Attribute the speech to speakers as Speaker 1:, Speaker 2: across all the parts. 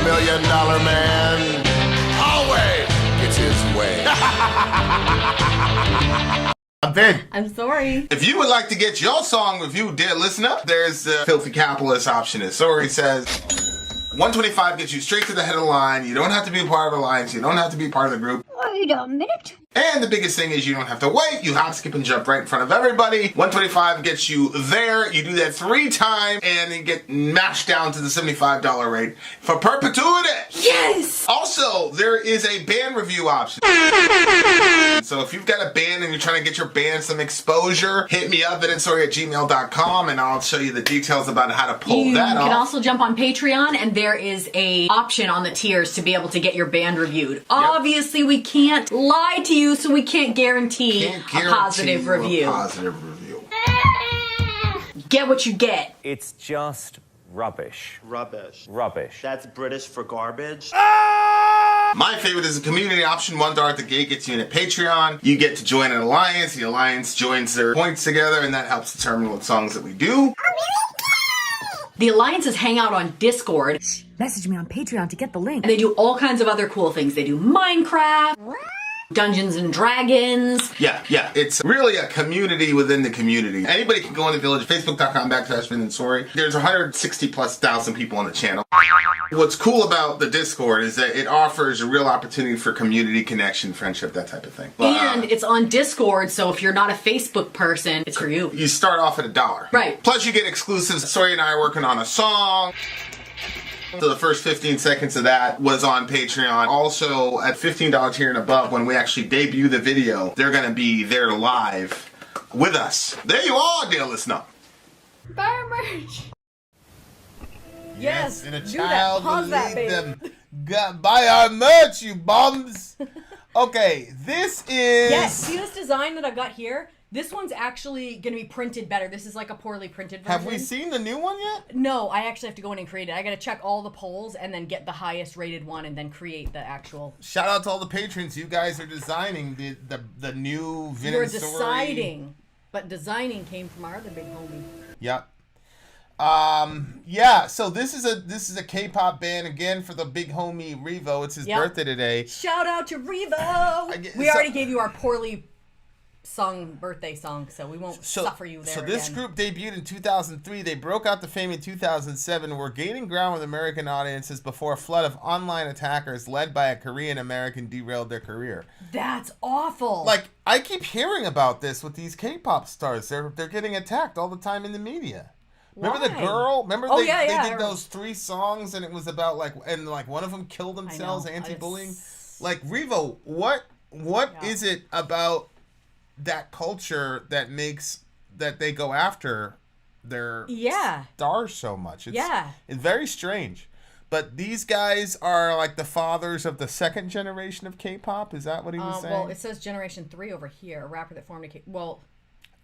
Speaker 1: $1 million man always gets his way. I'm Vin.
Speaker 2: I'm sorry.
Speaker 1: If you would like to get your song reviewed, dear listener, there's the Filthy Capitalist option. As Sorry says, 125 gets you straight to the head of the line. You don't have to be a part of the alliance. You don't have to be part of the group.
Speaker 3: Wait a minute.
Speaker 1: And the biggest thing is you don't have to wait. You hop, skip, and jump right in front of everybody. 125 gets you there. You do that 3 times, and then get mashed down to the $75 rate for perpetuity.
Speaker 2: Yes!
Speaker 1: Also, there is a band review option. So if you've got a band and you're trying to get your band some exposure, hit me up at instory@gmail.com, and I'll show you the details about how to pull that off.
Speaker 2: You can also jump on Patreon, and there is a option on the tiers to be able to get your band reviewed. Yep. Obviously, we can't lie to you, so we can't guarantee a positive review. Get what you get.
Speaker 4: It's just rubbish.
Speaker 5: Rubbish.
Speaker 4: Rubbish.
Speaker 5: That's British for garbage.
Speaker 1: My favorite is a community option. $1 at the gate gets you in at Patreon. You get to join an alliance. The alliance joins their points together, and that helps determine what songs that we do.
Speaker 2: The alliances hang out on Discord.
Speaker 6: Message me on Patreon to get the link.
Speaker 2: And they do all kinds of other cool things. They do Minecraft, Dungeons and Dragons.
Speaker 1: Yeah. It's really a community within the community. Anybody can go in the village, facebook.com/VinandSorry. There's 160,000+ people on the channel. What's cool about the Discord is that it offers a real opportunity for community connection, friendship, that type of thing.
Speaker 2: And it's on Discord, so if you're not a Facebook person, it's for you.
Speaker 1: You start off at $1.
Speaker 2: Right.
Speaker 1: Plus you get exclusives. Sorry and I are working on a song. So the first 15 seconds of that was on Patreon. Also, at $15 tier and above, when we actually debut the video, they're going to be there live with us. There you are, dear listener.
Speaker 2: Buy our merch.
Speaker 1: Yes, and a
Speaker 2: do
Speaker 1: child
Speaker 2: that. Pause
Speaker 1: will
Speaker 2: that,
Speaker 1: lead
Speaker 2: babe.
Speaker 1: them. Buy our merch, you bums. Okay, this is...
Speaker 7: Yes, see this design that I've got here? This one's actually going to be printed better. This is like a poorly printed version.
Speaker 1: Have we seen the new one yet?
Speaker 7: No, I actually have to go in and create it. I got to check all the polls and then get the highest rated one and then create the actual...
Speaker 1: Shout out to all the patrons. You guys are designing the new Vin
Speaker 7: You're
Speaker 1: and Sorry.
Speaker 7: deciding, but designing came from our other big homie.
Speaker 1: Yep. Yeah, so this is a K-pop band again for the big homie Revo. It's his birthday today.
Speaker 7: Shout out to Revo. We already gave you our poorly sung birthday song, so we won't suffer you there.
Speaker 1: So this group debuted in 2003. They broke out the fame in 2007. Were gaining ground with American audiences before a flood of online attackers led by a Korean American derailed their career.
Speaker 7: That's awful.
Speaker 1: Like, I keep hearing about this with these K-pop stars. They're getting attacked all the time in the media. Remember the girl? Remember they did those 3 songs and it was about like one of them killed themselves, anti-bullying. Like, Revo, what is it about that culture that makes that they go after their stars so much? It's very strange. But these guys are like the fathers of the second generation of K-pop. Is that what he was saying?
Speaker 7: Well, it says generation 3 over here. A rapper that formed a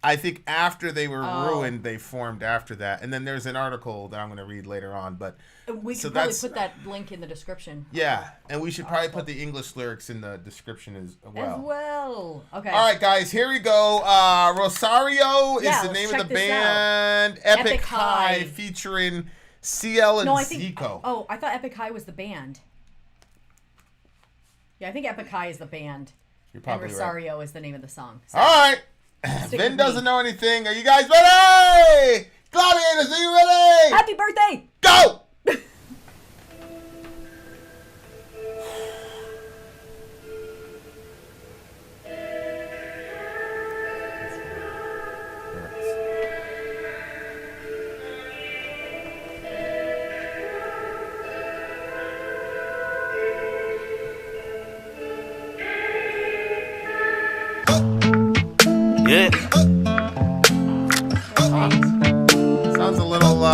Speaker 1: I think after they were ruined, they formed after that. And then there's an article that I'm going to read later on. But
Speaker 7: we could probably put that link in the description.
Speaker 1: Yeah, and we should probably put the English lyrics in the description as well.
Speaker 7: Okay.
Speaker 1: All right, guys, here we go. Rosario is the name of the band. Epik High featuring CL and Zico.
Speaker 7: Oh, I thought Epik High was the band. Yeah, I think Epik High is the band.
Speaker 1: You're probably
Speaker 7: and Rosario is the name of the song. So.
Speaker 1: All right. Vin doesn't know anything. Are you guys ready? Gladiators, are you ready?
Speaker 7: Happy birthday!
Speaker 1: Go!
Speaker 4: Yeah.
Speaker 1: Sounds a little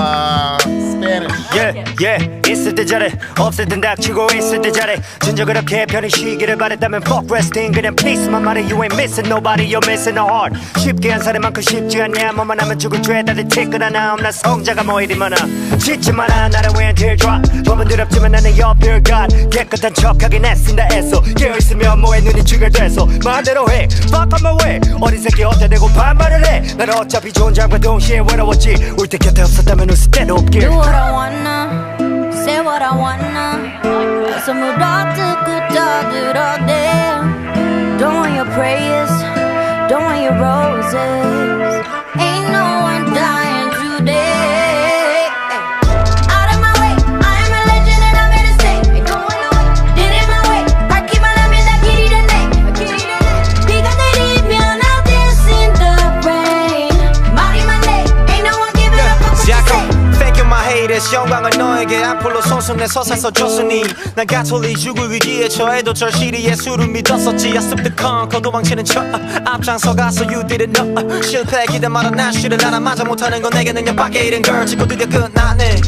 Speaker 1: Spanish.
Speaker 4: Yeah. 있을 때 잘해 없을 땐 닥치고 있을 때 잘해 진짜 그렇게 편히 쉬기를 바랬다면 fuck resting 그냥 please만 말해 you ain't missing nobody you're missing a heart 쉽게 한 사람만큼 쉽지 않냐 뭐만 하면 죽을 죄 다들 티끌하나 없나 성자가 뭐 이리 많아 짖지 마라 나를 왜 teardrop 법은 두렵지만 나는 your pure God 깨끗한 척하긴 애쓴다 애써 깨어있으면 뭐해 눈이 찌글대서 마음대로 해 fuck on my way 어린 새끼 어때대고 반말을 해난 어차피 좋은 잠과 동시에 외로웠지 울 때 곁에 없었다면 웃을 때도 없길
Speaker 3: Do what I wanna, say what I wanna. 어서 물어뜯고 떠들어대. Don't want your prayers, don't want your roses. Ain't no one dying today. Out of my way, I am a legend and I'm here to stay. Ain't going away, did it my way. 밝기만 하면 다 길이 되네. 비가 내리면 I'll dance in the rain. 말이만 해, ain't no one giving up what you say.
Speaker 4: Thank you my haters 영광은 너에게 앞으로 손수내 서사서 줬으니 난 가톨릭 죽을 위기에 처해도 절실히 예수를 믿었었지. I slipped the con 도망치는 척 앞장서 가서 you didn't know 실패 기대 말아 난 쉬를 나나 맞아 못하는 건 내게 능력밖에 이른 걸 짓고 드디어 끝나네.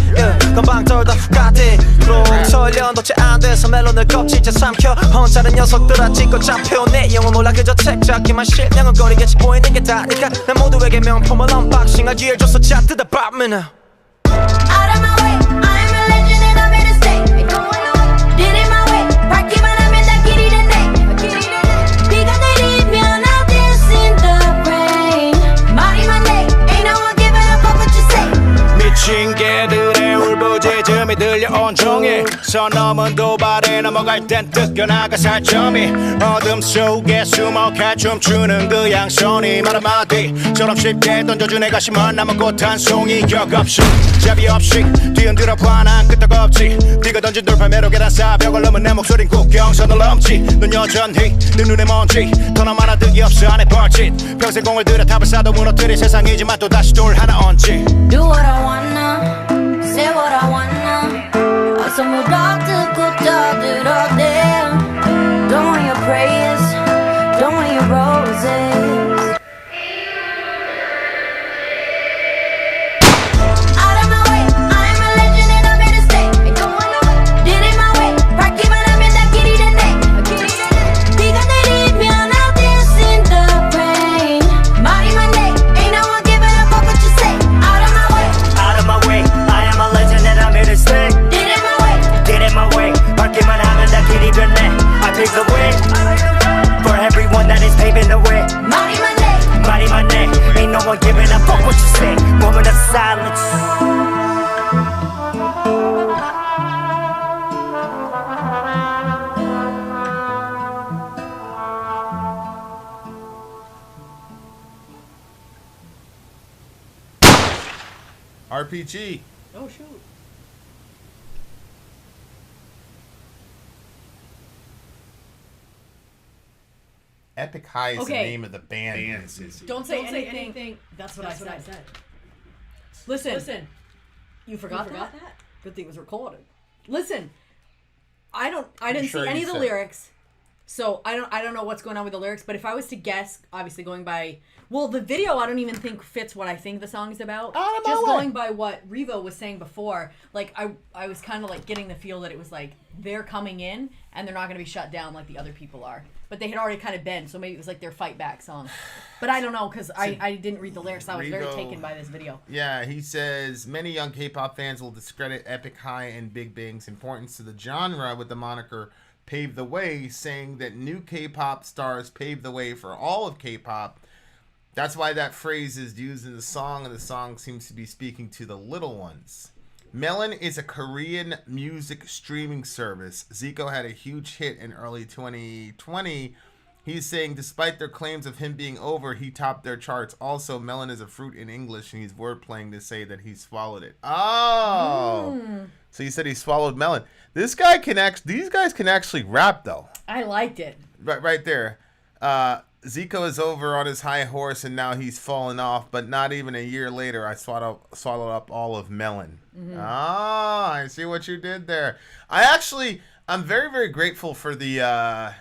Speaker 4: 건방 떨다 훅 가대 롱 설련 도체 안 돼서 멜론을 껍질째 삼켜 혼자는 녀석들아 찍고 잡혀 내 영혼 몰라 그저 책 잡기만 실명은 거리겠지 보이는 게 다니까 난 모두에게 명품을 언박싱할 기회를 줬어 자 뜯어봐면
Speaker 3: Out of my way, I am a legend and I'm here to stay. Ain't going away, did it my way. 밝기만 하면 다 길이 되네. 비가 내리면 I'll dance in the rain. 말이만 해, ain't no one giving up what you say.
Speaker 8: 미친 개들의 울부짖음이 들려온 종일 선 넘은 도발에 넘어갈 땐 뜯겨나가 살점이 어둠 속에 숨어가 춤추는 그 양손이 말 한마디처럼 쉽게 던져준 애가 심한 나무꽃 한 송이 격 없이 잡이 없이 뒤흔들어 봐난 끄떡없지 네가 던진 돌팔 매로 계단 쌓아 벽을 넘은 내 목소린 국경선을 넘지 넌 여전히 내 눈에 먼지 더 남아나 득이 없어 안에 벌짓 평생 공을 들여 탑을 쌓아도 무너뜨릴 세상이지만 또 다시 돌 하나 얹지
Speaker 3: Do what I wanna, say what I wanna. 어서 물어뜯고 떠들어대. Don't want your prayers, don't want your roses. Out of my way, I am a legend and I'm here to stay. Ain't going away, did it my way. 밝기만 하면 다 길이 되네. 비가 내리면 I'll dance in the rain. 말이만 해, ain't no one giving up what you say. Out of my way,
Speaker 4: Out of my way I am a legend and I'm here to stay.
Speaker 3: did it my way.
Speaker 4: Did it my way 밝기만 하면 다 길이 되네. I pave the way for everyone that is paving the way.
Speaker 3: 말이만 해.
Speaker 4: 말이만 해 ain't no one giving up fuck what you say. Moment of silence.
Speaker 1: RPG.
Speaker 7: Oh shoot.
Speaker 1: Epik High is
Speaker 7: Okay.
Speaker 1: the name of the band.
Speaker 7: Don't say anything. That's what I said. Listen. You forgot that? Good thing it was recorded. Listen. I didn't
Speaker 1: sure
Speaker 7: see any
Speaker 1: you
Speaker 7: of the
Speaker 1: said.
Speaker 7: lyrics. So I don't know what's going on with the lyrics, but if I was to guess, obviously going by the video I don't even think fits what I think the song is about. Just going by what Revo was saying before, like I was kind of like getting the feel that it was like they're coming in and they're not going to be shut down like the other people are. But they had already kind of been, so maybe it was like their fight back song. But I don't know because I didn't read the lyrics. I was very taken by this video.
Speaker 1: Yeah, he says many young K-pop fans will discredit Epik High and Big Bang's importance to the genre with the moniker "Pave the Way," saying that new K-pop stars pave the way for all of K-pop. That's why that phrase is used in the song, and the song seems to be speaking to the little ones. Melon is a Korean music streaming service. Zico had a huge hit in early 2020. He's saying despite their claims of him being over, he topped their charts. Also, melon is a fruit in English, and he's wordplaying to say that he swallowed it. Oh! So you said he swallowed melon. These guys can actually rap, though.
Speaker 7: I liked it.
Speaker 1: Right there. Zico is over on his high horse, and now he's fallen off. But not even a year later, I swallowed up all of Melon. Ah, I see what you did there. I'm very, very grateful for the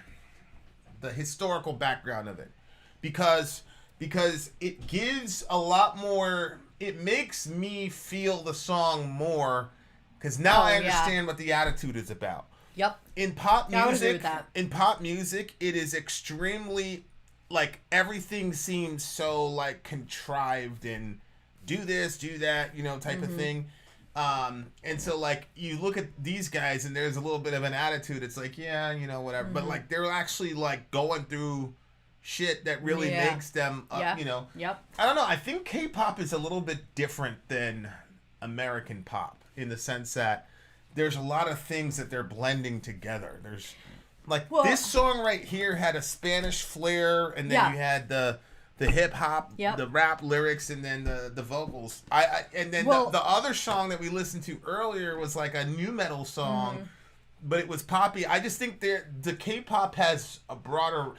Speaker 1: historical background of it, because it gives a lot more. It makes me feel the song more, because now I understand what the attitude is about.
Speaker 7: Yep.
Speaker 1: In pop
Speaker 7: I would agree
Speaker 1: music,
Speaker 7: with that.
Speaker 1: it is extremely, like, everything seems so, like, contrived and do this, do that, type of thing. And so, like, you look at these guys and there's a little bit of an attitude. It's like, yeah, whatever. But, like, they're actually, like, going through shit that really makes them,
Speaker 7: Yep.
Speaker 1: I don't know. I think K-pop is a little bit different than American pop in the sense that there's a lot of things that they're blending together. There's this song right here had a Spanish flair, and then you had the hip hop, the rap lyrics, and then the vocals. The other song that we listened to earlier was like a new metal song, but it was poppy. I just think the K-pop has a broader,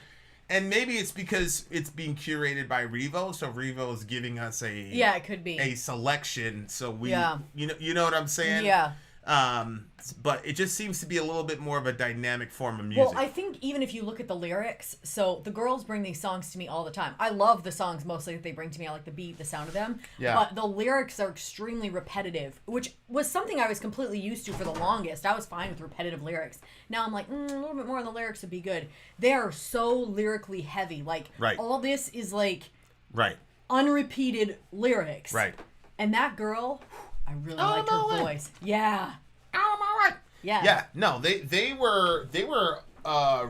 Speaker 1: and maybe it's because it's being curated by Revo, so Revo is giving us
Speaker 7: it could be
Speaker 1: a selection. So we, you know what I'm saying?
Speaker 7: Yeah.
Speaker 1: But it just seems to be a little bit more of a dynamic form of music.
Speaker 7: Well, I think even if you look at the lyrics, so the girls bring these songs to me all the time. I love the songs mostly that they bring to me. I like the beat, the sound of them.
Speaker 1: Yeah.
Speaker 7: But the lyrics are extremely repetitive, which was something I was completely used to for the longest. I was fine with repetitive lyrics. Now I'm like, a little bit more on the lyrics would be good. They are so lyrically heavy. Like, all this is like unrepeated lyrics.
Speaker 1: Right.
Speaker 7: And that girl, I really like her voice. Yeah. Yeah.
Speaker 1: Yeah. No, they were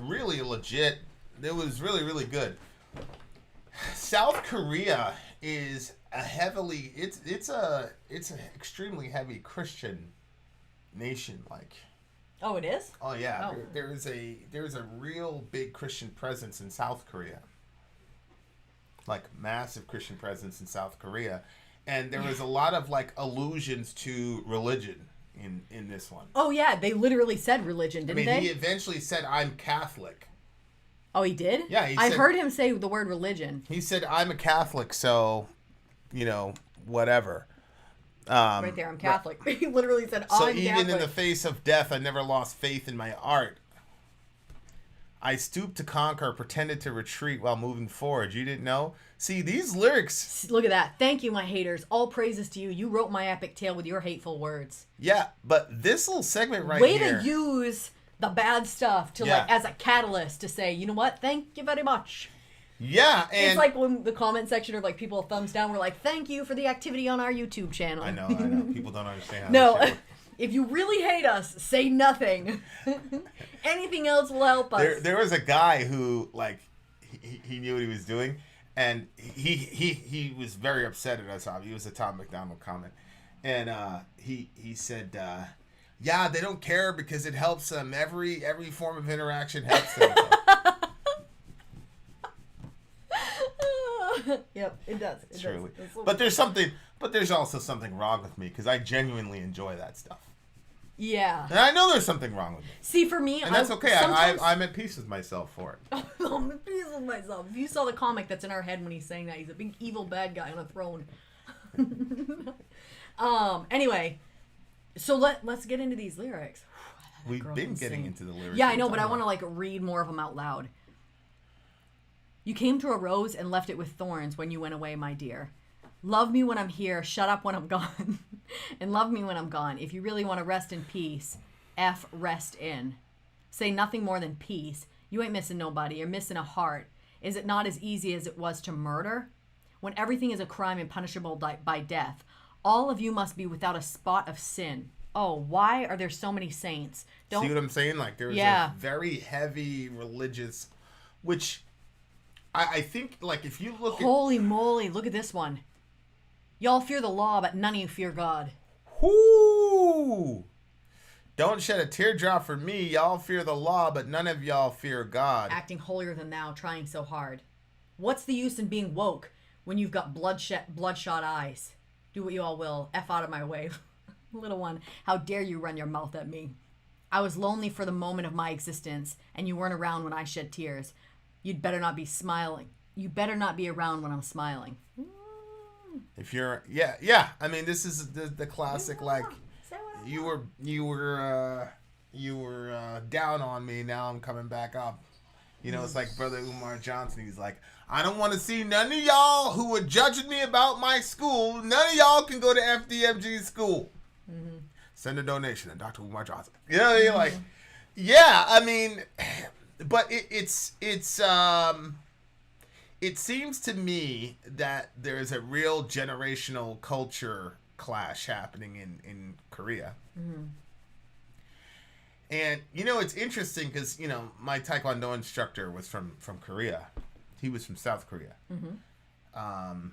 Speaker 1: really legit. It was really, really good. South Korea is a heavily it's an extremely heavy Christian nation. Like,
Speaker 7: oh, it is.
Speaker 1: Oh yeah. Oh. There's a real big Christian presence in South Korea. Like, massive Christian presence in South Korea. And there was a lot of like allusions to religion in this one.
Speaker 7: Oh yeah, they literally said religion, didn't they?
Speaker 1: He eventually said, "I'm Catholic."
Speaker 7: Oh, he did?
Speaker 1: Yeah,
Speaker 7: I heard him say the word religion.
Speaker 1: He said, "I'm a Catholic, so, whatever."
Speaker 7: Right there, I'm Catholic. He literally said, "I'm Catholic." So
Speaker 1: even in the face of death, I never lost faith in my art. I stooped to conquer, pretended to retreat while moving forward. You didn't know? See, these lyrics...
Speaker 7: Look at that. Thank you, my haters. All praises to you. You wrote my epic tale with your hateful words.
Speaker 1: Yeah, but this little segment here...
Speaker 7: Way to use the bad stuff to as a catalyst to say, you know what? Thank you very much.
Speaker 1: Yeah, and...
Speaker 7: It's like when the comment section or like people thumbs down, we're like, thank you for the activity on our YouTube channel.
Speaker 1: I know. People don't understand how
Speaker 7: No. If you really hate us, say nothing. Anything else will help us.
Speaker 1: There was a guy who, like, he knew what he was doing, and he was very upset at us. He was a Tom McDonald comment, and he said, "Yeah, they don't care because it helps them. Every form of interaction helps them."
Speaker 7: Yep, it does.
Speaker 1: Truly. But there's also something wrong with me because I genuinely enjoy that stuff.
Speaker 7: Yeah.
Speaker 1: And I know there's something wrong with me.
Speaker 7: See, for me...
Speaker 1: And that's okay. I'm at peace with myself for it.
Speaker 7: I'm at peace with myself. If you saw the comic that's in our head when he's saying that, he's a big evil bad guy on a throne. Anyway, so let's get into these lyrics.
Speaker 1: We've been getting into the lyrics.
Speaker 7: Yeah, I know, but I want to like read more of them out loud. You came to a rose and left it with thorns when you went away, my dear. Love me when I'm here, shut up when I'm gone, and love me when I'm gone. If you really want to rest in peace, rest in. Say nothing more than peace. You ain't missing nobody, you're missing a heart. Is it not as easy as it was to murder? When everything is a crime and punishable by death, all of you must be without a spot of sin. Oh, why are there so many saints?
Speaker 1: See what I'm saying? Like, there's a very heavy religious, which I think, like, if you look
Speaker 7: Holy moly, look at this one. Y'all fear the law, but none of you fear God.
Speaker 1: Whoo! Don't shed a teardrop for me. Y'all fear the law, but none of y'all fear God.
Speaker 7: Acting holier than thou, trying so hard. What's the use in being woke when you've got bloodshot eyes? Do what you all will. F out of my way. Little one, how dare you run your mouth at me? I was lonely for the moment of my existence, and you weren't around when I shed tears. You'd better not be smiling. You better not be around when I'm smiling.
Speaker 1: If you're, yeah. I mean, this is the classic, like, you were down on me. Now I'm coming back up. You know, it's like Brother Umar Johnson. He's like, I don't want to see none of y'all who were judging me about my school. None of y'all can go to FDMG school. Mm-hmm. Send a donation to Dr. Umar Johnson. You know, you're like, yeah. I mean, but it seems to me that there's a real generational culture clash happening in Korea. Mm-hmm. And, you know, it's interesting because, you know, my Taekwondo instructor was from Korea. He was from South Korea. Mm-hmm.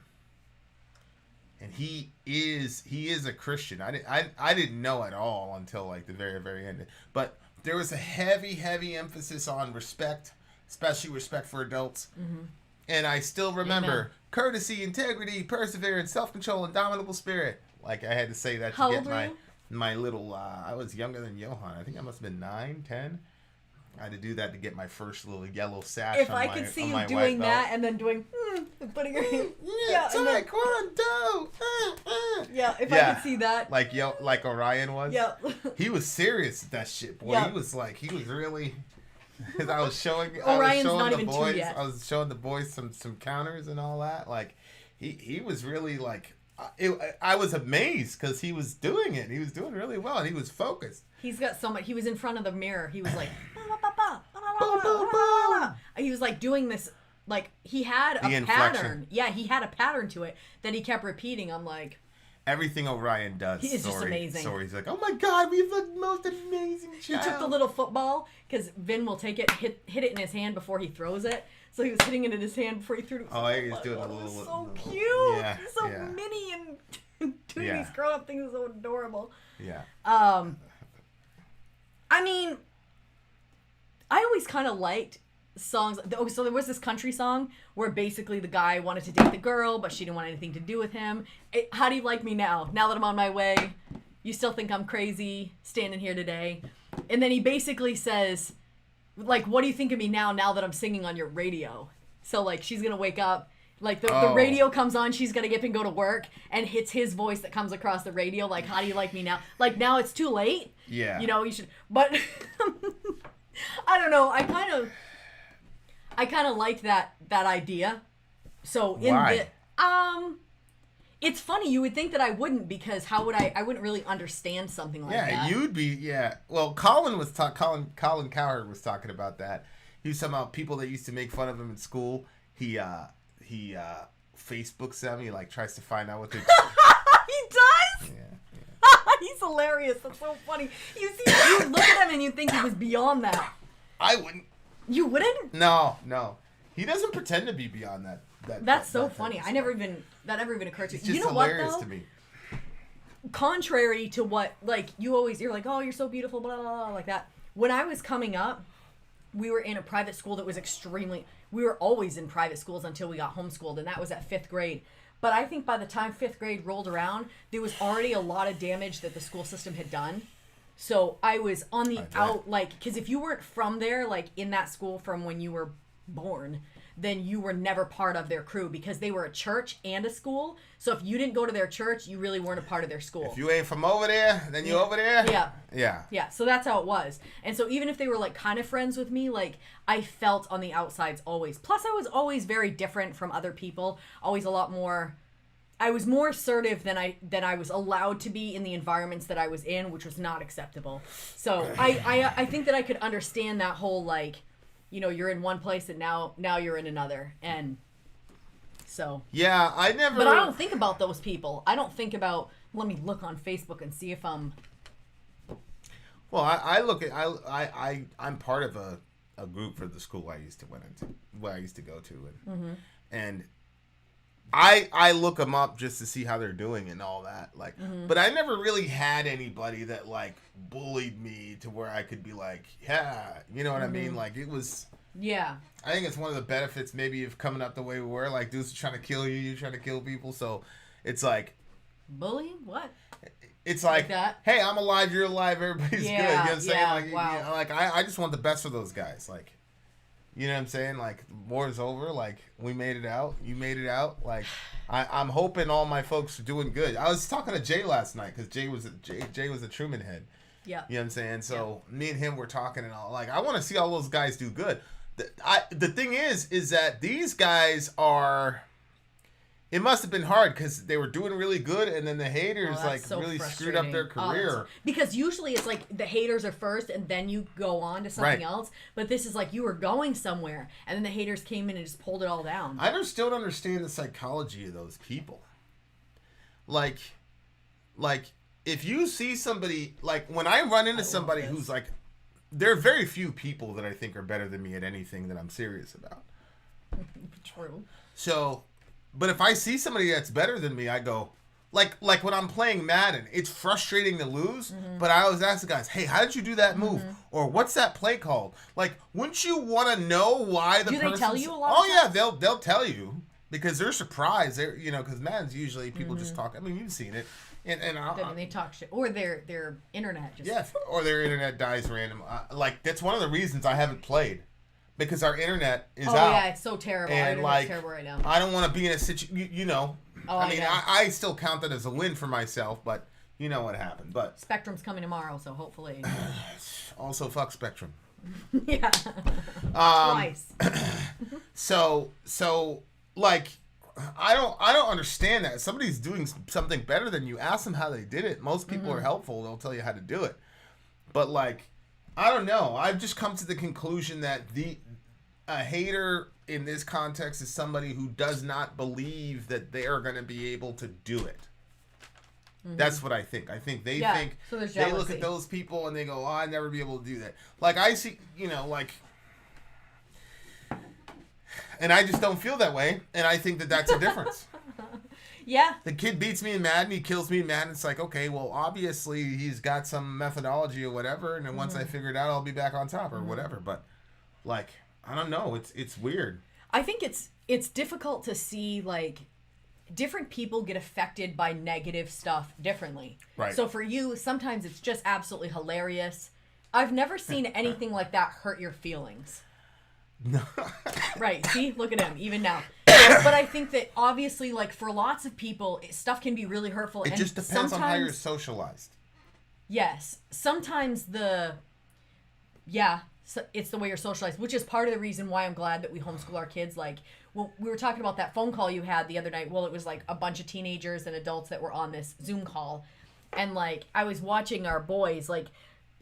Speaker 1: and he is a Christian. I didn't know at all until like the very, very end. But there was a heavy emphasis on respect, especially respect for adults. Mm-hmm. And I still remember courtesy, integrity, perseverance, self-control, indomitable spirit. Like I had to say that to get my little. I was younger than Johan. I think I must have been 9, 10. I had to do that to get my first little yellow sash.
Speaker 7: If I could see you doing that and then doing, putting your hand,
Speaker 1: taekwondo.
Speaker 7: Yeah, if I could see that,
Speaker 1: like Orion was.
Speaker 7: Yeah,
Speaker 1: he was serious at that shit, boy. He was really. Because I was showing, the boys some counters and all that. Like, he was really like, I was amazed because he was doing it. He was doing really well, and he was focused.
Speaker 7: He's got so much. He was in front of the mirror. He was like, he was like doing this. Like he had a pattern. Yeah, he had a pattern to it that he kept repeating. I'm like,
Speaker 1: everything Orion does.
Speaker 7: He is just amazing.
Speaker 1: So he's like, oh my god, we have the most amazing child.
Speaker 7: He took the little football because Vin will take it, hit it in his hand before he throws it. So he was hitting it in his hand before he threw it.
Speaker 1: Oh, he's doing a little.
Speaker 7: So cute.
Speaker 1: Yeah,
Speaker 7: he's so mini and doing these grown up things are so adorable.
Speaker 1: Yeah.
Speaker 7: I mean, I always kind of liked songs. So there was this country song where basically the guy wanted to date the girl, but she didn't want anything to do with him. How do you like me now? Now that I'm on my way, you still think I'm crazy standing here today? And then he basically says, like, what do you think of me now that I'm singing on your radio? So, like, she's going to wake up. Like, the radio comes on, she's going to get up and go to work, and hits his voice that comes across the radio, like, how do you like me now? Like, now it's too late.
Speaker 1: Yeah.
Speaker 7: You know, you should... But, I don't know, I kind of liked that idea. So, it's funny, you would think that I wouldn't, because how would I wouldn't really understand something like that.
Speaker 1: Yeah, you'd be, Well, Colin Cowherd was talking about that. He was talking about people that used to make fun of him in school. He Facebooks them. He like tries to find out what they're.
Speaker 7: He does.
Speaker 1: Yeah.
Speaker 7: He's hilarious. That's so funny. You look at him and you think he was beyond that.
Speaker 1: I wouldn't.
Speaker 7: You wouldn't?
Speaker 1: No. He doesn't pretend to be beyond that.
Speaker 7: That's so funny. That never even occurred to me. You know what though?
Speaker 1: To me.
Speaker 7: Contrary to what, like, you're like, oh, you're so beautiful, blah, blah, blah, like that. When I was coming up, we were in a private school that was we were always in private schools until we got homeschooled, and that was at 5th grade. But I think by the time 5th grade rolled around, there was already a lot of damage that the school system had done. So I was on the because if you weren't from there, like, in that school from when you were born, then you were never part of their crew, because they were a church and a school. So if you didn't go to their church, you really weren't a part of their school.
Speaker 1: If you ain't from over there, then you over there?
Speaker 7: Yeah, so that's how it was. And so even if they were, like, kind of friends with me, like, I felt on the outsides always. Plus, I was always very different from other people. Always a lot more... I was more assertive than I was allowed to be in the environments that I was in, which was not acceptable. So I think that I could understand that whole, like... You know, you're in one place and now you're in another, and so
Speaker 1: yeah,
Speaker 7: But I don't think about those people. I don't think about, let me look on Facebook and see if I'm.
Speaker 1: Well, I'm part of a group for the school I used to go to, and I look them up just to see how they're doing and all that. Like, but I never really had anybody that like bullied me to where I could be like, yeah, you know what I mean? Like, it was.
Speaker 7: Yeah.
Speaker 1: I think it's one of the benefits maybe of coming up the way we were. Like, dudes are trying to kill you, you're trying to kill people. So it's like.
Speaker 7: Bullying? What?
Speaker 1: It's like that? Hey, I'm alive, you're alive, everybody's good. You know what I'm saying?
Speaker 7: Yeah,
Speaker 1: like,
Speaker 7: wow.
Speaker 1: You know, like I just want the best for those guys. Like, you know what I'm saying? Like, war's over. Like, we made it out. You made it out. Like, I'm hoping all my folks are doing good. I was talking to Jay last night because Jay was a Truman head.
Speaker 7: Yeah.
Speaker 1: You know what I'm saying? So me and him were talking and all. Like, I want to see all those guys do good. The thing is that these guys are. It must have been hard because they were doing really good, and then the haters really screwed up their career.
Speaker 7: Because usually it's like the haters are first, and then you go on to something else. But this is like you were going somewhere, and then the haters came in and just pulled it all down.
Speaker 1: I still don't understand the psychology of those people. Like, if you see somebody, like when I run into somebody who's like, there are very few people that I think are better than me at anything that I'm serious about.
Speaker 7: True.
Speaker 1: So. But if I see somebody that's better than me, I go, like when I'm playing Madden, it's frustrating to lose, but I always ask the guys, hey, how did you do that move? Or what's that play called? Like, wouldn't you want to know why the person...
Speaker 7: Do they tell you a lot?
Speaker 1: Oh, yeah, they'll tell you. Because they're surprised. They're, because Madden's usually people just talk. I mean, you've seen it. And
Speaker 7: they talk shit. Or their internet just...
Speaker 1: Yeah, or their internet dies random. Like, that's one of the reasons I haven't played. Because our internet is out.
Speaker 7: Oh, yeah, it's so terrible.
Speaker 1: And,
Speaker 7: our internet's terrible right now.
Speaker 1: I don't want to be in a situation...
Speaker 7: Oh,
Speaker 1: I mean, I still count that as a win for myself, but you know what happened. But
Speaker 7: Spectrum's coming tomorrow, so hopefully...
Speaker 1: Also, fuck Spectrum.
Speaker 7: Yeah. Twice.
Speaker 1: So... Like, I don't understand that. If somebody's doing something better than you, ask them how they did it. Most people are helpful. They'll tell you how to do it. But, like, I don't know. I've just come to the conclusion that a hater in this context is somebody who does not believe that they are going to be able to do it. That's what I think. I think they think...
Speaker 7: So there's
Speaker 1: they look at those people and they go, I'd never be able to do that. Like, I see, like... And I just don't feel that way, and I think that that's a difference.
Speaker 7: Yeah.
Speaker 1: The kid beats me in Madden, he kills me in Madden. It's like, okay, well, obviously he's got some methodology or whatever, and then once I figure it out, I'll be back on top or whatever. But, like, I don't know. It's weird.
Speaker 7: I think it's difficult to see, like, different people get affected by negative stuff differently.
Speaker 1: Right.
Speaker 7: So for you, sometimes it's just absolutely hilarious. I've never seen anything like that hurt your feelings.
Speaker 1: No.
Speaker 7: Right. See, look at him even now. But I think that obviously, like, for lots of people, stuff can be really hurtful.
Speaker 1: It
Speaker 7: and
Speaker 1: just depends on how you're socialized.
Speaker 7: Yes. Sometimes it's the way you're socialized, which is part of the reason why I'm glad that we homeschool our kids. Like, well, we were talking about that phone call you had the other night. Well, it was like a bunch of teenagers and adults that were on this Zoom call. And, like, I was watching our boys, like,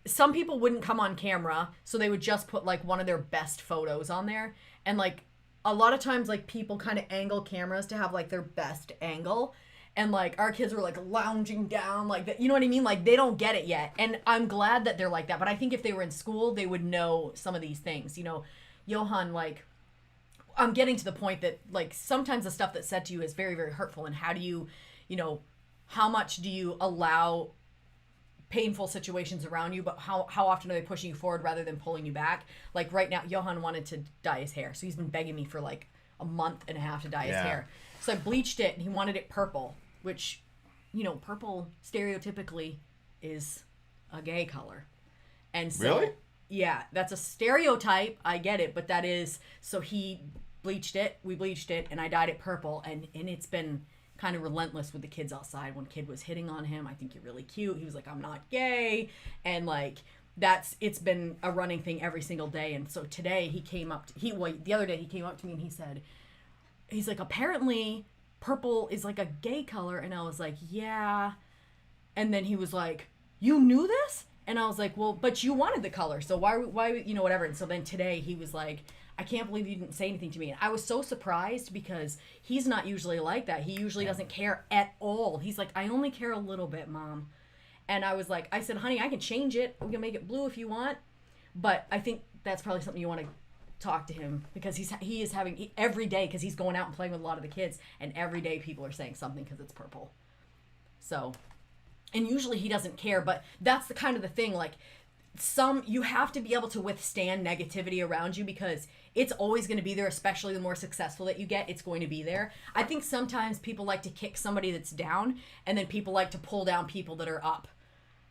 Speaker 7: some people wouldn't come on camera, so they would just put, like, one of their best photos on there. And, like, a lot of times, like, people kind of angle cameras to have, like, their best angle. And, like, our kids were, like, lounging down, like, that. You know what I mean? Like, they don't get it yet. And I'm glad that they're like that. But I think if they were in school, they would know some of these things. Johan, like, I'm getting to the point that, like, sometimes the stuff that's said to you is very, very hurtful. And how do you, how much do you allow painful situations around you, but how often are they pushing you forward rather than pulling you back? Like right now, Johan wanted to dye his hair, so he's been begging me for like a month and a half to dye his hair. So I bleached it, and he wanted it purple, which, purple stereotypically is a gay color. And so,
Speaker 1: really?
Speaker 7: Yeah, that's a stereotype. I get it, but that is, so he bleached it, we bleached it, and I dyed it purple, and it's been kind of relentless with the kids outside. One kid was hitting on him. I think you're really cute. He was like, I'm not gay. And like, it's been a running thing every single day. And so today the other day he came up to me and he's like, apparently purple is like a gay color. And I was like, yeah. And then he was like, you knew this? And I was like, well, but you wanted the color. So why, whatever. And so then today he was like, I can't believe you didn't say anything to me. And I was so surprised because he's not usually like that. He usually doesn't care at all. He's like, I only care a little bit, Mom. And I said, honey, I can change it. We can make it blue if you want. But I think that's probably something you want to talk to him, because he is having every day, because he's going out and playing with a lot of the kids, and every day people are saying something because it's purple. So, and usually he doesn't care, but that's the kind of the thing, like, you have to be able to withstand negativity around you, because it's always going to be there, especially the more successful that you get, it's going to be there. I think sometimes people like to kick somebody that's down, and then people like to pull down people that are up.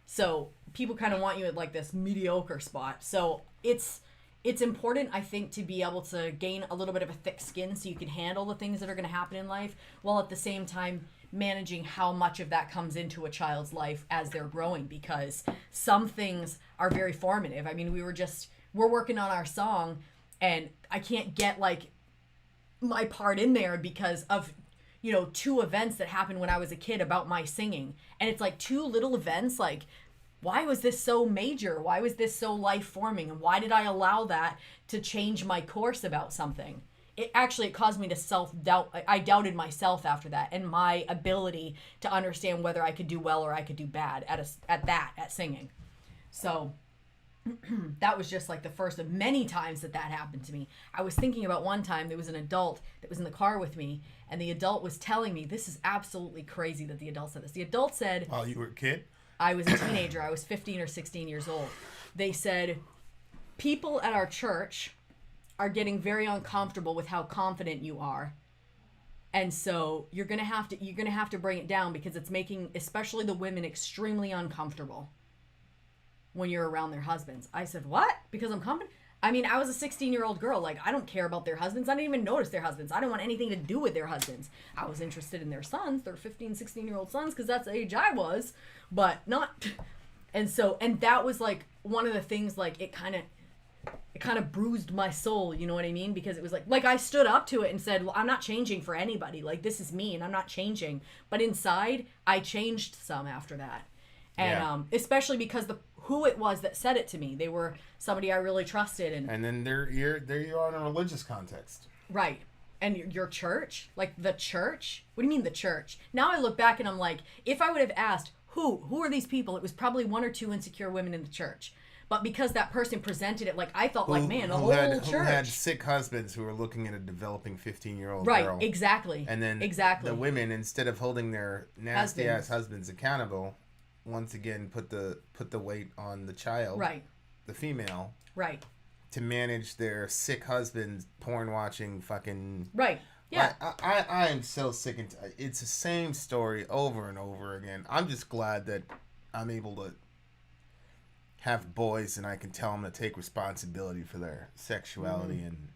Speaker 7: So people kind of want you at like this mediocre spot. So it's important, I think, to be able to gain a little bit of a thick skin so you can handle the things that are going to happen in life, while at the same time managing how much of that comes into a child's life as they're growing, because some things are very formative. I mean, we're working on our song, and I can't get like my part in there because of, 2 events that happened when I was a kid about my singing. And it's like 2 little events, like, why was this so major? Why was this so life-forming? And why did I allow that to change my course about something? It caused me to self-doubt. I doubted myself after that, and my ability to understand whether I could do well or I could do bad at singing. So that was just like the first of many times that happened to me. I was thinking about one time there was an adult that was in the car with me, and the adult was telling me, this is absolutely crazy that the adult said this. The adult said,
Speaker 1: while you were a kid?
Speaker 7: I was a teenager. I was 15 or 16 years old. They said, people at our church are getting very uncomfortable with how confident you are. And so you're gonna have to bring it down, because it's making especially the women extremely uncomfortable when you're around their husbands. I said, what? Because I'm confident? I mean, I was a 16-year-old girl. Like, I don't care about their husbands. I didn't even notice their husbands. I didn't want anything to do with their husbands. I was interested in their sons, their 15, 16-year-old sons, because that's the age I was, but not. And that was like one of the things, like, it kind of bruised my soul, you know what I mean? Because it was like I stood up to it and said, well, I'm not changing for anybody. Like, this is me, and I'm not changing. But inside, I changed some after that. And especially because who it was that said it to me. They were somebody I really trusted. And
Speaker 1: then there you are in a religious context.
Speaker 7: Right. And your church? Like, the church? What do you mean the church? Now I look back and I'm like, if I would have asked, who are these people? It was probably one or two insecure women in the church. But because that person presented it, like, I thought, man, the whole church. Who
Speaker 1: had sick husbands who were looking at a developing 15-year-old girl.
Speaker 7: Right, exactly.
Speaker 1: And then the women, instead of holding their nasty-ass husbands accountable, once again put the weight on the child,
Speaker 7: right,
Speaker 1: the female,
Speaker 7: right,
Speaker 1: to manage their sick husband's porn watching fucking,
Speaker 7: right. Yeah,
Speaker 1: I am so sick and it's the same story over and over again. I'm just glad that I'm able to have boys and I can tell them to take responsibility for their sexuality. And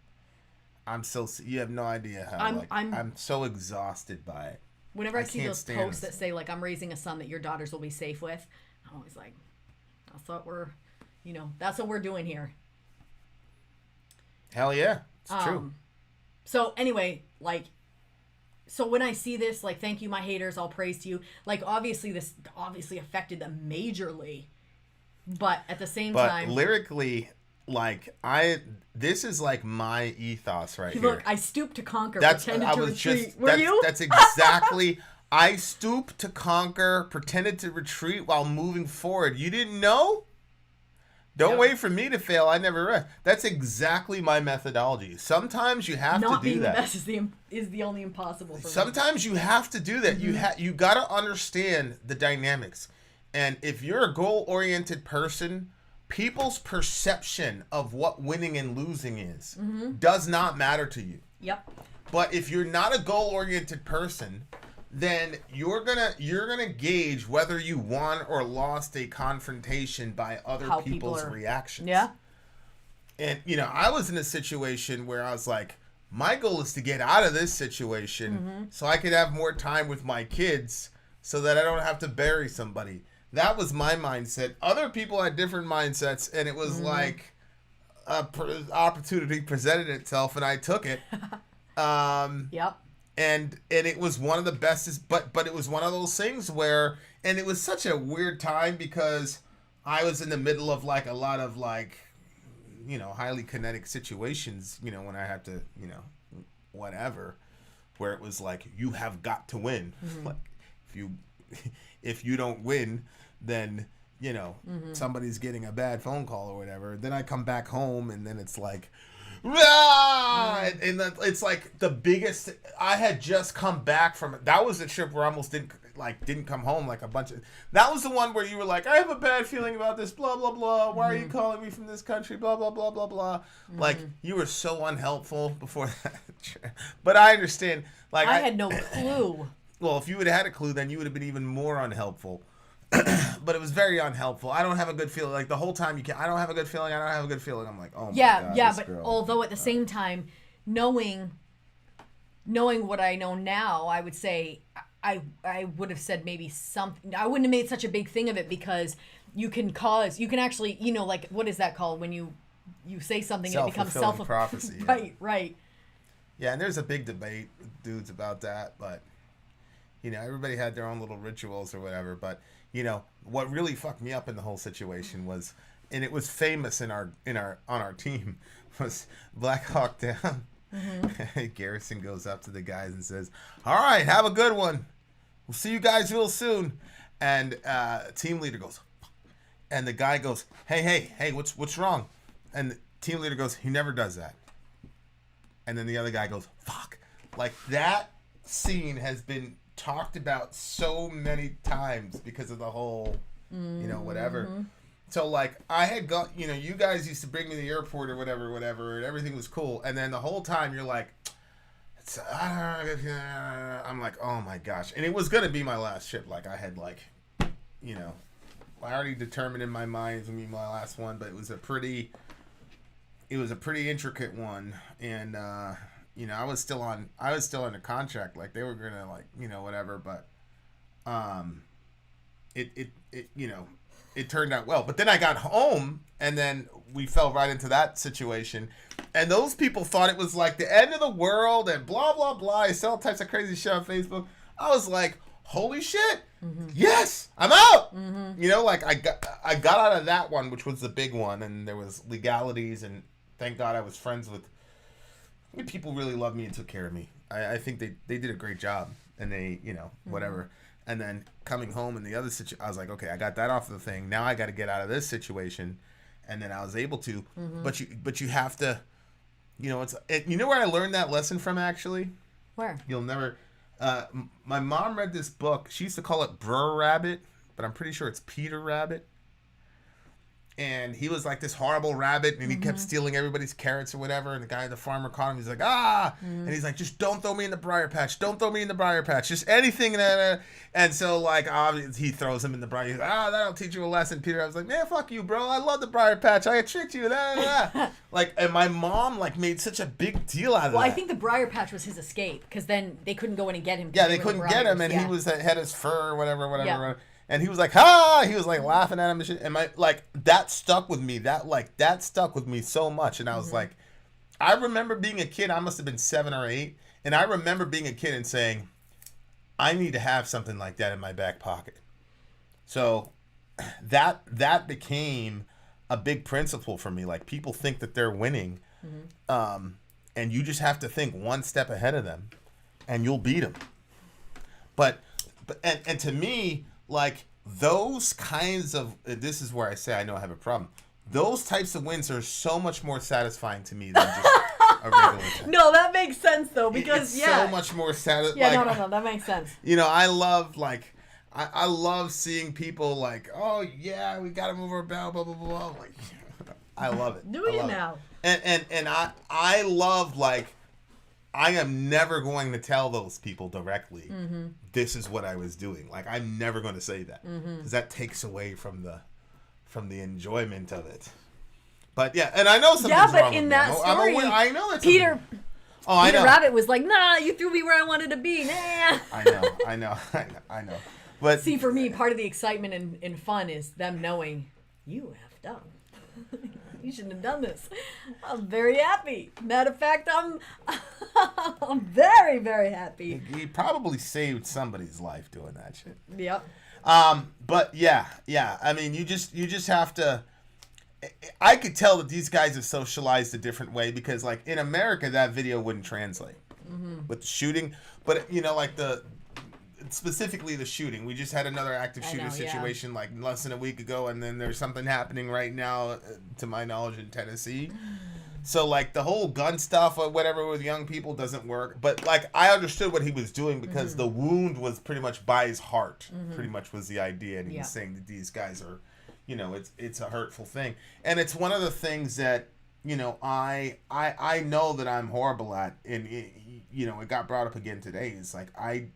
Speaker 1: you have no idea how I'm so exhausted by it.
Speaker 7: Whenever I see those posts that say, like, I'm raising a son that your daughters will be safe with, I'm always like, that's what we're doing here.
Speaker 1: Hell yeah. It's true.
Speaker 7: So anyway, like, so when I see this, like, thank you, my haters, all praise to you. Like, obviously this affected them majorly, but at the same time,
Speaker 1: lyrically, like, this is like my ethos right here.
Speaker 7: Look, I stooped to conquer, pretended to retreat. Were you?
Speaker 1: That's exactly. I stooped to conquer, pretended to retreat while moving forward. You didn't know? Don't wait for me to fail. I never rest. That's exactly my methodology. Sometimes you have to do that.
Speaker 7: Not being the best is the only impossible for me.
Speaker 1: Sometimes you have to do that. You got to understand the dynamics. And if you're a goal-oriented person, people's perception of what winning and losing is does not matter to you.
Speaker 7: Yep.
Speaker 1: But if you're not a goal-oriented person, then you're gonna gauge whether you won or lost a confrontation by other people's reactions.
Speaker 7: Yeah.
Speaker 1: And I was in a situation where I was like, my goal is to get out of this situation so I could have more time with my kids so that I don't have to bury somebody. That was my mindset. Other people had different mindsets, and it was like a opportunity presented itself, and I took it.
Speaker 7: Yep.
Speaker 1: And it was one of the bestest, but it was one of those things where, and it was such a weird time because I was in the middle of like a lot of like, highly kinetic situations, when I had to, whatever, where it was like, you have got to win. Like, if you don't win, then somebody's getting a bad phone call or whatever. Then I come back home and then it's like, and it's like the biggest. I had just come back from it. That was the trip where I almost didn't come home, like a bunch of. That was the one where you were like, I have a bad feeling about this, blah blah blah. Why are you calling me from this country, blah blah blah blah blah. Like, you were so unhelpful before that trip. But I understand. Like,
Speaker 7: I had no clue.
Speaker 1: Well, if you would have had a clue, then you would have been even more unhelpful. But it was very unhelpful. I don't have a good feeling. Like, the whole time I don't have a good feeling. I don't have a good feeling. I'm like, oh my God.
Speaker 7: Yeah, but girl. Although at the same time, knowing what I know now, I would say I would have said maybe something. I wouldn't have made such a big thing of it, because you can actually, like, what is that called when you say something and it becomes self-fulfilling prophecy. Right.
Speaker 1: Yeah, and there's a big debate with dudes about that, but everybody had their own little rituals or whatever. But what really fucked me up in the whole situation was, and it was famous on our team, was Black Hawk Down. Garrison goes up to the guys and says, "All right, have a good one. We'll see you guys real soon." And team leader goes, "Fuck." and the guy goes, hey, what's wrong? And the team leader goes, he never does that. And then the other guy goes, fuck. Like, that scene has been talked about so many times because of the whole, whatever. So, like, I had got, you guys used to bring me to the airport or whatever, and everything was cool. And then the whole time you're like, I'm like, oh my gosh. And it was going to be my last trip. Like, I had, like, I already determined in my mind it was going to be my last one, but it was a pretty intricate one. And, I was still under contract. Like, they were going to, like, whatever. But, it turned out well. But then I got home, and then we fell right into that situation. And those people thought it was like the end of the world and blah, blah, blah. I saw all types of crazy shit on Facebook. I was like, holy shit. Yes, I'm out. Like I got out of that one, which was the big one. And there was legalities. And thank God I was friends with people really loved me and took care of me. I think they did a great job. And they, whatever. And then coming home in the other situation, I was like, okay, I got that off of the thing. Now I got to get out of this situation. And then I was able to. But you have to, where I learned that lesson from, actually?
Speaker 7: Where?
Speaker 1: You'll never. My mom read this book. She used to call it Br'er Rabbit, but I'm pretty sure it's Peter Rabbit. And he was like this horrible rabbit, and he kept stealing everybody's carrots or whatever. And the guy, the farmer, caught him. He's like, and he's like, just don't throw me in the briar patch. Don't throw me in the briar patch. Just anything. And so, like, obviously, he throws him in the briar. He's like, that'll teach you a lesson, Peter. I was like, man, fuck you, bro. I love the briar patch. I tricked you. Like, and my mom, like, made such a big deal out of that.
Speaker 7: Well, I think the briar patch was his escape, because then they couldn't go in and get him.
Speaker 1: Yeah, they couldn't get him, and he had his fur or whatever. And he was like, ha! He was like laughing at him and shit. And that stuck with me. That stuck with me so much. And I was like, I remember being a kid. I must have been 7 or 8. And I remember being a kid and saying, I need to have something like that in my back pocket. So that became a big principle for me. Like, people think that they're winning. And you just have to think one step ahead of them. And you'll beat them. But to me, like, those kinds of, this is where I say I know I have a problem. Those types of wins are so much more satisfying to me than just a regular attack.
Speaker 7: No, that makes sense, though, because,
Speaker 1: it's so much more satisfying.
Speaker 7: Yeah, no, that makes sense.
Speaker 1: I love, like, I love seeing people like, oh, yeah, we got to move our bell, blah, blah, blah. Like, I love it.
Speaker 7: Do you now?
Speaker 1: And I love, like, I am never going to tell those people directly, this is what I was doing. Like, I'm never going to say that, because that takes away from the enjoyment of it. But yeah, and I know something's wrong with me.
Speaker 7: Yeah, but in that story,
Speaker 1: I know that's
Speaker 7: Peter Rabbit was like, nah, you threw me where I wanted to be. Nah.
Speaker 1: I know. But
Speaker 7: see, for me, part of the excitement and fun is them knowing you have done. You shouldn't have done this. I'm very happy. Matter of fact, I'm very, very happy.
Speaker 1: He probably saved somebody's life doing that shit.
Speaker 7: Yep.
Speaker 1: But yeah. I mean, you just have to. I could tell that these guys have socialized a different way, because, like, in America, that video wouldn't translate with the shooting. But like specifically the shooting. We just had another active shooter situation like less than a week ago, and then there's something happening right now, to my knowledge, in Tennessee. So, like, the whole gun stuff or whatever with young people doesn't work. But, like, I understood what he was doing, because the wound was pretty much by his heart. Pretty much was the idea, and he was saying that these guys are, it's a hurtful thing, and it's one of the things that I know that I'm horrible at, and it got brought up again today. It's like I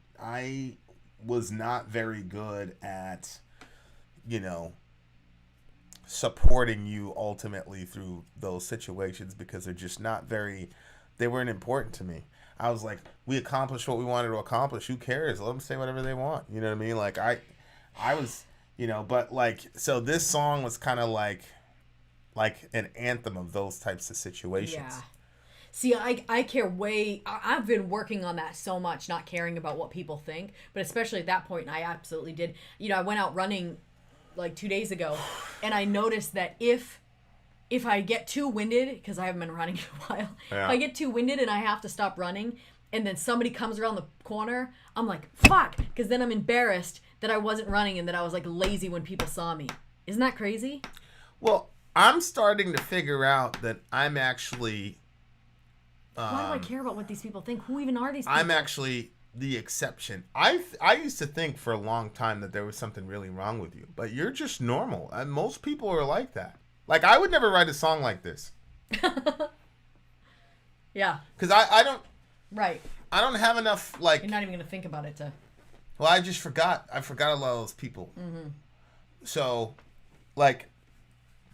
Speaker 1: was not very good at, supporting you ultimately through those situations, because they're just not they weren't important to me. I was like, we accomplished what we wanted to accomplish. Who cares? Let them say whatever they want. You know what I mean? Like, I was, but, like, so this song was kind of like an anthem of those types of situations. Yeah.
Speaker 7: See, I care I've been working on that so much, not caring about what people think, but especially at that point, I absolutely did. I went out running like 2 days ago, and I noticed that if I get too winded, because I haven't been running in a while, if I get too winded and I have to stop running, and then somebody comes around the corner, I'm like, fuck, because then I'm embarrassed that I wasn't running and that I was, like, lazy when people saw me. Isn't that crazy?
Speaker 1: Well, I'm starting to figure out that I'm actually...
Speaker 7: why do I care about what these people think? Who even are these people?
Speaker 1: I'm actually the exception. I used to think for a long time that there was something really wrong with you, but you're just normal. And most people are like that. Like, I would never write a song like this.
Speaker 7: Yeah.
Speaker 1: Because I don't...
Speaker 7: Right.
Speaker 1: I don't have enough, like...
Speaker 7: You're not even going to think about it to...
Speaker 1: Well, I just forgot. I forgot a lot of those people.
Speaker 7: Mm-hmm.
Speaker 1: So, like...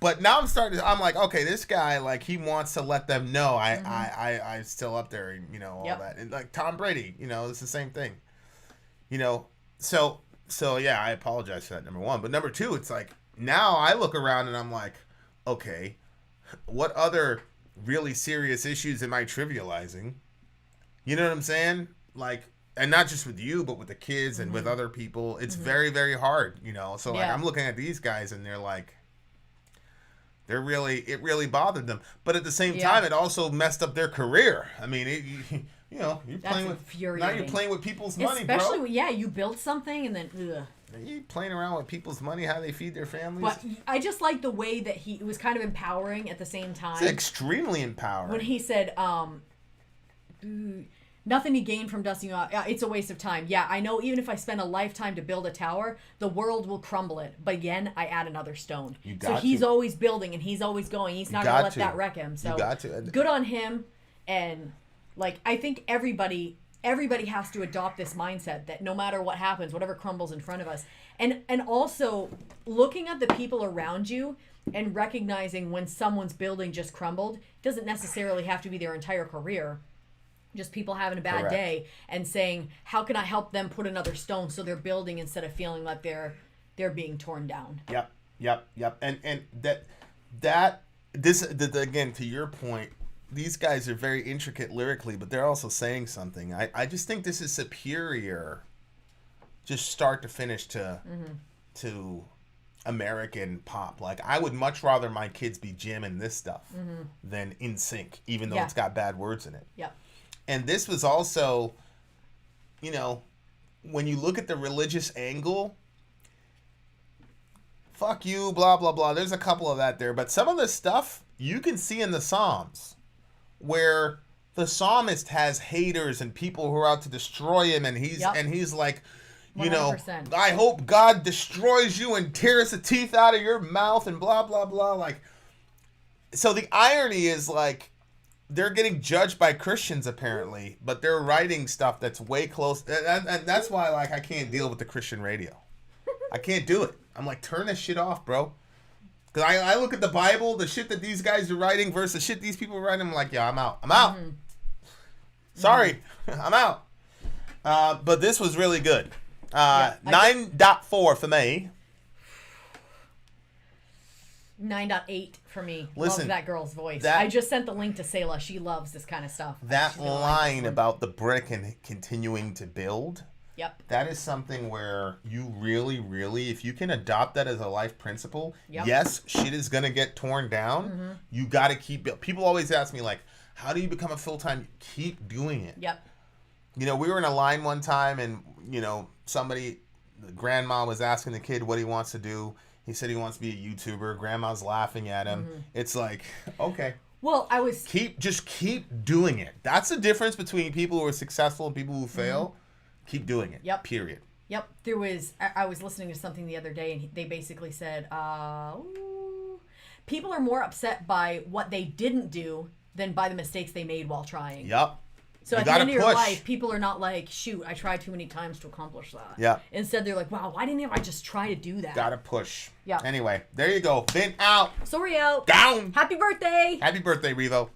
Speaker 1: But now I'm like, okay, this guy, like, he wants to let them know I'm still up there, and, you know, all that. And, like, Tom Brady, you know, it's the same thing. You know, so yeah, I apologize for that, number one. But number two, it's like, now I look around and I'm like, okay, what other really serious issues am I trivializing? You know what I'm saying? Like, and not just with you, but with the kids and with other people. It's very, very hard, you know? So, like, I'm looking at these guys and they're like, it really bothered them. But at the same time, it also messed up their career. I mean, you know, you're playing with people's money, bro.
Speaker 7: Especially when, you build something and then,
Speaker 1: You playing around with people's money, how they feed their families.
Speaker 7: But I just like the way that it was kind of empowering at the same time.
Speaker 1: It's extremely empowering.
Speaker 7: When he said, nothing to gain from dusting you off. It's a waste of time. Yeah, I know even if I spend a lifetime to build a tower, the world will crumble it. But again, I add another stone. So he's always building and he's always going. He's not going to let that wreck him. So good on him. And like, I think everybody has to adopt this mindset that no matter what happens, whatever crumbles in front of us. And also looking at the people around you and recognizing when someone's building just crumbled, doesn't necessarily have to be their entire career. Just people having a bad day and saying, how can I help them put another stone so they're building instead of feeling like they're being torn down.
Speaker 1: Yep. And again, to your point, these guys are very intricate lyrically, but they're also saying something. I just think this is superior, just start to finish to American pop. Like, I would much rather my kids be jamming this stuff than In Sync, even though it's got bad words in it.
Speaker 7: Yep.
Speaker 1: And this was also, you know, when you look at the religious angle, fuck you, blah, blah, blah. There's a couple of that there. But some of the stuff you can see in the Psalms where the psalmist has haters and people who are out to destroy him. And he's like, you 100%. Know, I hope God destroys you and tears the teeth out of your mouth and blah, blah, blah. Like, so the irony is, like, they're getting judged by Christians apparently, but they're writing stuff that's way close. And that's why, like, I can't deal with the Christian radio. I can't do it. I'm like, turn this shit off, bro. Because I look at the Bible, the shit that these guys are writing versus the shit these people are writing. I'm like, yeah, I'm out. Sorry, I'm out. But this was really good. 9.4 for me.
Speaker 7: 9.8 for me.
Speaker 1: Listen,
Speaker 7: love that girl's voice. I just sent the link to Selah. She loves this kind of stuff.
Speaker 1: That line about the brick and continuing to build.
Speaker 7: Yep.
Speaker 1: That is something where you really, really, if you can adopt that as a life principle, yes, shit is going to get torn down. You got to keep... People always ask me, like, how do you become a full-time... Keep doing it.
Speaker 7: Yep.
Speaker 1: You know, we were in a line one time and, you know, the grandma was asking the kid what he wants to do. He said he wants to be a YouTuber. Grandma's laughing at him. It's like, okay.
Speaker 7: Well,
Speaker 1: just keep doing it. That's the difference between people who are successful and people who fail. Keep doing it.
Speaker 7: Yep.
Speaker 1: Period.
Speaker 7: Yep. I was listening to something the other day and they basically said, people are more upset by what they didn't do than by the mistakes they made while trying.
Speaker 1: Yep.
Speaker 7: So at the end of your life, people are not like, shoot, I tried too many times to accomplish that.
Speaker 1: Yeah.
Speaker 7: Instead, they're like, wow, why didn't I just try to do that?
Speaker 1: Gotta push.
Speaker 7: Yeah.
Speaker 1: Anyway, there you go. Finn out.
Speaker 7: Sorry out.
Speaker 1: Down.
Speaker 7: Happy birthday.
Speaker 1: Happy birthday, Revo.